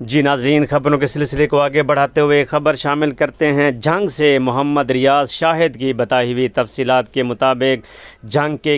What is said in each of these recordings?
جی ناظرین، خبروں کے سلسلے کو آگے بڑھاتے ہوئے خبر شامل کرتے ہیں جھنگ سے۔ محمد ریاض شاہد کی بتائی ہوئی تفصیلات کے مطابق جھنگ کے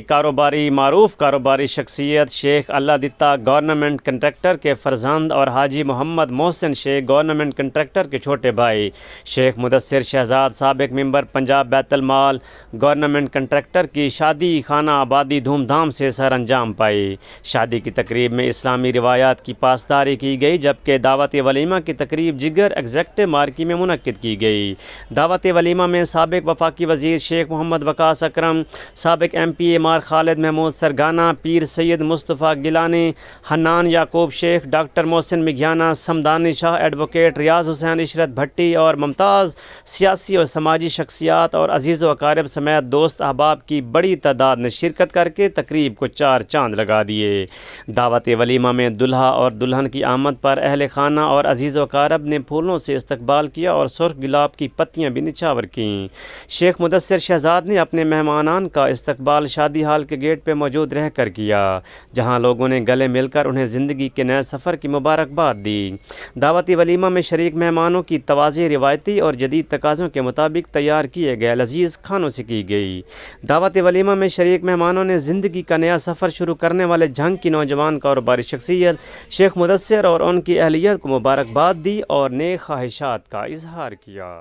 معروف کاروباری شخصیت شیخ اللہ دتا گورنمنٹ کنٹریکٹر کے فرزند اور حاجی محمد محسن شیخ گورنمنٹ کنٹریکٹر کے چھوٹے بھائی شیخ مدثر شہزاد سابق ممبر پنجاب بیت المال گورنمنٹ کنٹریکٹر کی شادی خانہ آبادی دھوم دھام سے سر انجام پائی۔ شادی کی تقریب میں اسلامی روایات کی پاسداری کی گئی، جبکہ دعوت ولیمہ کی تقریب جگر ایگزیکٹو مارکی میں منعقد کی گئی۔ دعوت ولیمہ میں سابق وفاقی وزیر شیخ محمد وقاص اکرم، سابق ایم پی اے مار خالد محمود سرگانہ، پیر سید مصطفیٰ گیلانی، حنان یعقوب شیخ، ڈاکٹر محسن مگھیانہ، سمدانی شاہ، ایڈوکیٹ ریاض حسین عشرت بھٹی اور ممتاز سیاسی اور سماجی شخصیات اور عزیز و اقارب سمیت دوست احباب کی بڑی تعداد نے شرکت کر کے تقریب کو چار چاند لگا دیے۔ دعوت ولیمہ میں دلہا اور دلہن کی آمد پر اہل خانہ اور عزیز و اقارب نے پھولوں سے استقبال کیا اور سرخ گلاب کی پتیاں بھی نچھاور کیں۔ شیخ مدثر شہزاد نے اپنے مہمانان کا استقبال شادی ہال کے گیٹ پہ موجود رہ کر کیا، جہاں لوگوں نے گلے مل کر انہیں زندگی کے نئے سفر کی مبارکباد دی۔ دعوتی ولیمہ میں شریک مہمانوں کی توازی روایتی اور جدید تقاضوں کے مطابق تیار کیے گئے لذیذ کھانوں سے کی گئی۔ دعوت ولیمہ میں شریک مہمانوں نے زندگی کا نیا سفر شروع کرنے والے جھنگ کی نوجوان کاروباری شخصیت شیخ مدثر اور ان کی اہلیت کو مبارکباد دی اور نیک خواہشات کا اظہار کیا۔